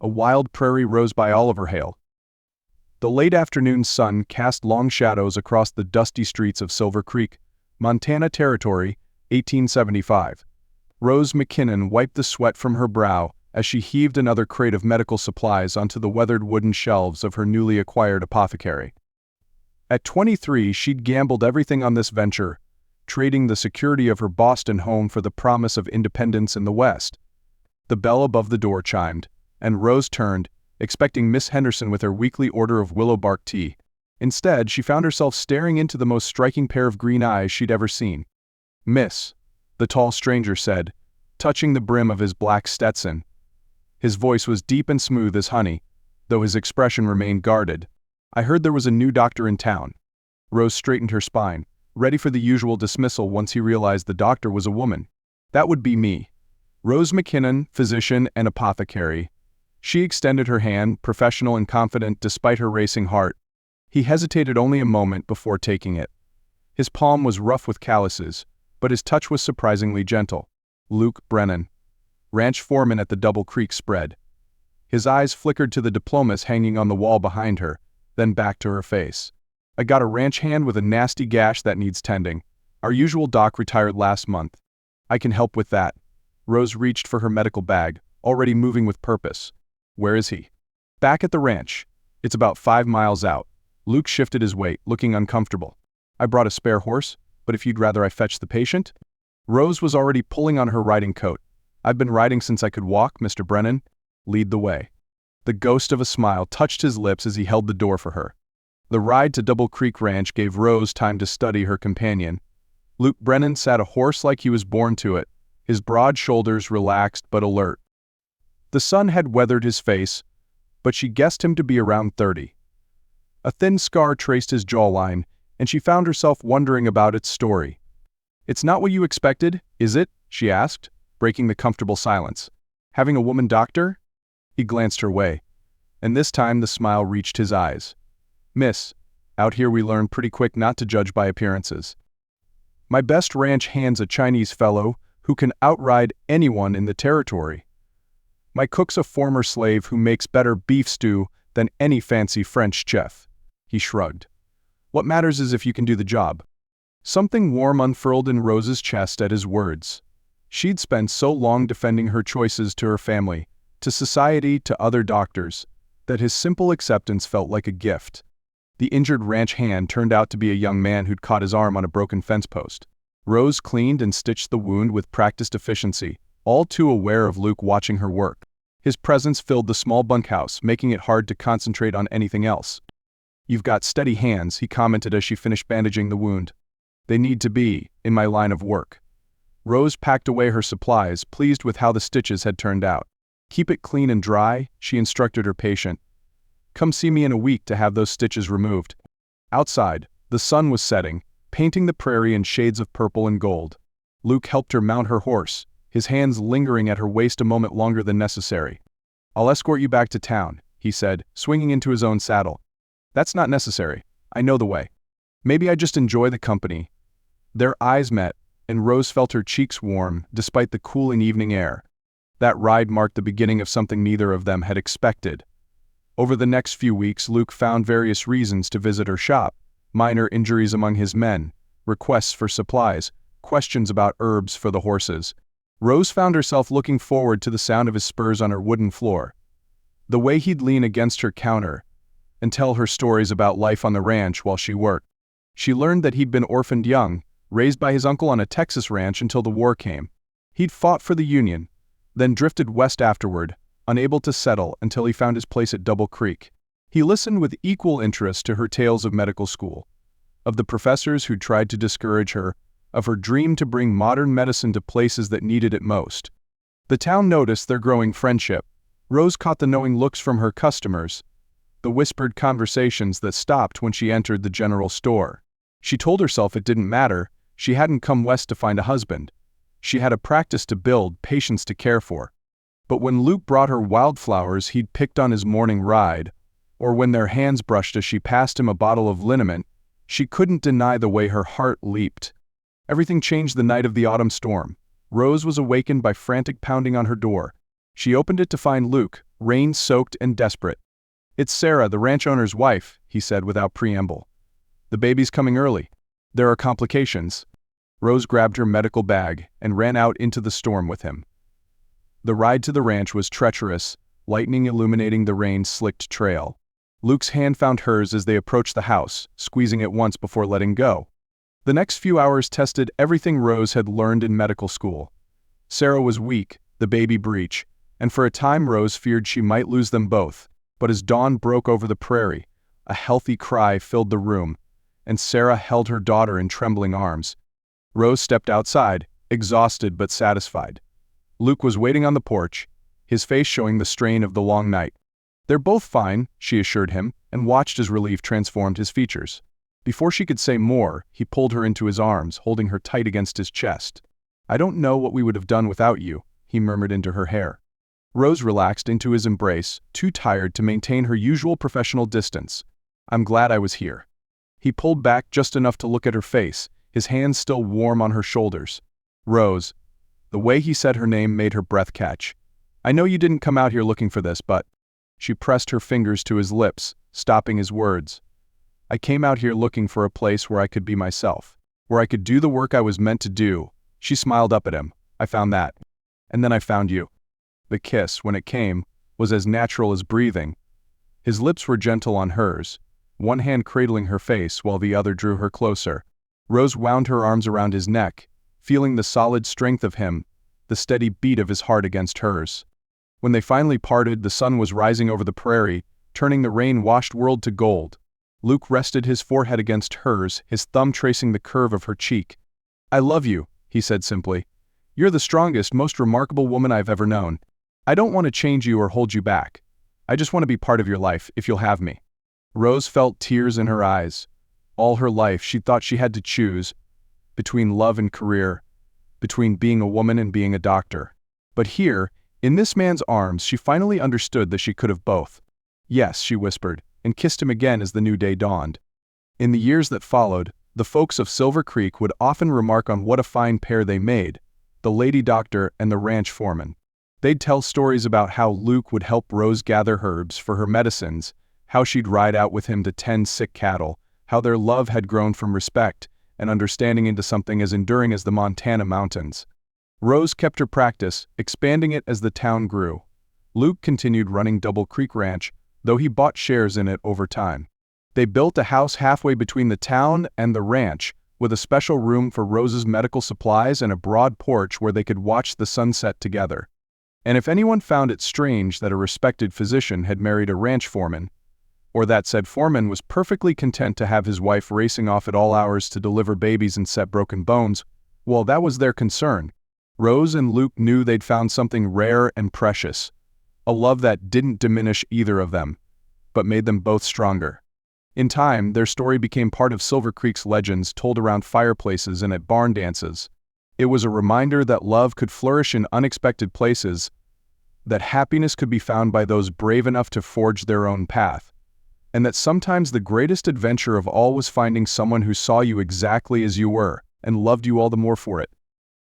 A Wild Prairie Rose by Oliver Hale. The late afternoon sun cast long shadows across the dusty streets of Silver Creek, Montana Territory, 1875. Rose McKinnon wiped the sweat from her brow as she heaved another crate of medical supplies onto the weathered wooden shelves of her newly acquired apothecary. At 23, she'd gambled everything on this venture, trading the security of her Boston home for the promise of independence in the West. The bell above the door chimed, and Rose turned, expecting Miss Henderson with her weekly order of willow bark tea. Instead, she found herself staring into the most striking pair of green eyes she'd ever seen. "Miss," the tall stranger said, touching the brim of his black Stetson. His voice was deep and smooth as honey, though his expression remained guarded. "I heard there was a new doctor in town." Rose straightened her spine, ready for the usual dismissal once he realized the doctor was a woman. "That would be me. Rose McKinnon, physician and apothecary." She extended her hand, professional and confident despite her racing heart. He hesitated only a moment before taking it. His palm was rough with calluses, but his touch was surprisingly gentle. "Luke Brennan, ranch foreman at the Double Creek spread." His eyes flickered to the diplomas hanging on the wall behind her, then back to her face. "I got a ranch hand with a nasty gash that needs tending. Our usual doc retired last month. I can help with that." Rose reached for her medical bag, already moving with purpose. "Where is he?" "Back at the ranch. It's about 5 miles out." Luke shifted his weight, looking uncomfortable. "I brought a spare horse, but if you'd rather I fetch the patient?" Rose was already pulling on her riding coat. "I've been riding since I could walk, Mr. Brennan. Lead the way." The ghost of a smile touched his lips as he held the door for her. The ride to Double Creek Ranch gave Rose time to study her companion. Luke Brennan sat a horse like he was born to it, his broad shoulders relaxed but alert. The sun had weathered his face, but she guessed him to be around 30. A thin scar traced his jawline, and she found herself wondering about its story. "It's not what you expected, is it?" she asked, breaking the comfortable silence. "Having a woman doctor?" He glanced her way, and this time the smile reached his eyes. "Miss, out here we learn pretty quick not to judge by appearances. My best ranch hand's a Chinese fellow who can outride anyone in the territory. My cook's a former slave who makes better beef stew than any fancy French chef." He shrugged. "What matters is if you can do the job." Something warm unfurled in Rose's chest at his words. She'd spent so long defending her choices to her family, to society, to other doctors, that his simple acceptance felt like a gift. The injured ranch hand turned out to be a young man who'd caught his arm on a broken fence post. Rose cleaned and stitched the wound with practiced efficiency, all too aware of Luke watching her work. His presence filled the small bunkhouse, making it hard to concentrate on anything else. "You've got steady hands," he commented as she finished bandaging the wound. "They need to be, in my line of work." Rose packed away her supplies, pleased with how the stitches had turned out. "Keep it clean and dry," she instructed her patient. "Come see me in a week to have those stitches removed." Outside, the sun was setting, painting the prairie in shades of purple and gold. Luke helped her mount her horse, his hands lingering at her waist a moment longer than necessary. "I'll escort you back to town," he said, swinging into his own saddle. "That's not necessary. I know the way. Maybe I just enjoy the company." Their eyes met, and Rose felt her cheeks warm, despite the cooling evening air. That ride marked the beginning of something neither of them had expected. Over the next few weeks, Luke found various reasons to visit her shop: minor injuries among his men, requests for supplies, questions about herbs for the horses. Rose found herself looking forward to the sound of his spurs on her wooden floor, the way he'd lean against her counter and tell her stories about life on the ranch while she worked. She learned that he'd been orphaned young, raised by his uncle on a Texas ranch until the war came. He'd fought for the Union, then drifted west afterward, unable to settle until he found his place at Double Creek. He listened with equal interest to her tales of medical school, of the professors who'd tried to discourage her, of her dream to bring modern medicine to places that needed it most. The town noticed their growing friendship. Rose caught the knowing looks from her customers, the whispered conversations that stopped when she entered the general store. She told herself it didn't matter, she hadn't come west to find a husband. She had a practice to build, patients to care for. But when Luke brought her wildflowers he'd picked on his morning ride, or when their hands brushed as she passed him a bottle of liniment, she couldn't deny the way her heart leaped. Everything changed the night of the autumn storm. Rose was awakened by frantic pounding on her door. She opened it to find Luke, rain-soaked and desperate. "It's Sarah, the ranch owner's wife," he said without preamble. "The baby's coming early. There are complications." Rose grabbed her medical bag and ran out into the storm with him. The ride to the ranch was treacherous, lightning illuminating the rain-slicked trail. Luke's hand found hers as they approached the house, squeezing it once before letting go. The next few hours tested everything Rose had learned in medical school. Sarah was weak, the baby breech, and for a time Rose feared she might lose them both. But as dawn broke over the prairie, a healthy cry filled the room, and Sarah held her daughter in trembling arms. Rose stepped outside, exhausted but satisfied. Luke was waiting on the porch, his face showing the strain of the long night. "They're both fine," she assured him, and watched as relief transformed his features. Before she could say more, he pulled her into his arms, holding her tight against his chest. "I don't know what we would have done without you," he murmured into her hair. Rose relaxed into his embrace, too tired to maintain her usual professional distance. "I'm glad I was here." He pulled back just enough to look at her face, his hands still warm on her shoulders. "Rose." The way he said her name made her breath catch. "I know you didn't come out here looking for this, but—" She pressed her fingers to his lips, stopping his words. "I came out here looking for a place where I could be myself, where I could do the work I was meant to do." She smiled up at him. "I found that. And then I found you." The kiss, when it came, was as natural as breathing. His lips were gentle on hers, one hand cradling her face while the other drew her closer. Rose wound her arms around his neck, feeling the solid strength of him, the steady beat of his heart against hers. When they finally parted, the sun was rising over the prairie, turning the rain-washed world to gold. Luke rested his forehead against hers, his thumb tracing the curve of her cheek. "I love you," he said simply. "You're the strongest, most remarkable woman I've ever known. I don't want to change you or hold you back. I just want to be part of your life, if you'll have me." Rose felt tears in her eyes. All her life she thought she had to choose between love and career, between being a woman and being a doctor. But here, in this man's arms, she finally understood that she could have both. "Yes," she whispered, and kissed him again as the new day dawned. In the years that followed, the folks of Silver Creek would often remark on what a fine pair they made, the lady doctor and the ranch foreman. They'd tell stories about how Luke would help Rose gather herbs for her medicines, how she'd ride out with him to tend sick cattle, how their love had grown from respect and understanding into something as enduring as the Montana mountains. Rose kept her practice, expanding it as the town grew. Luke continued running Double Creek Ranch, though he bought shares in it over time. They built a house halfway between the town and the ranch, with a special room for Rose's medical supplies and a broad porch where they could watch the sunset together. And if anyone found it strange that a respected physician had married a ranch foreman, or that said foreman was perfectly content to have his wife racing off at all hours to deliver babies and set broken bones, well, that was their concern. Rose and Luke knew they'd found something rare and precious, a love that didn't diminish either of them, but made them both stronger. In time, their story became part of Silver Creek's legends told around fireplaces and at barn dances. It was a reminder that love could flourish in unexpected places, that happiness could be found by those brave enough to forge their own path, and that sometimes the greatest adventure of all was finding someone who saw you exactly as you were and loved you all the more for it.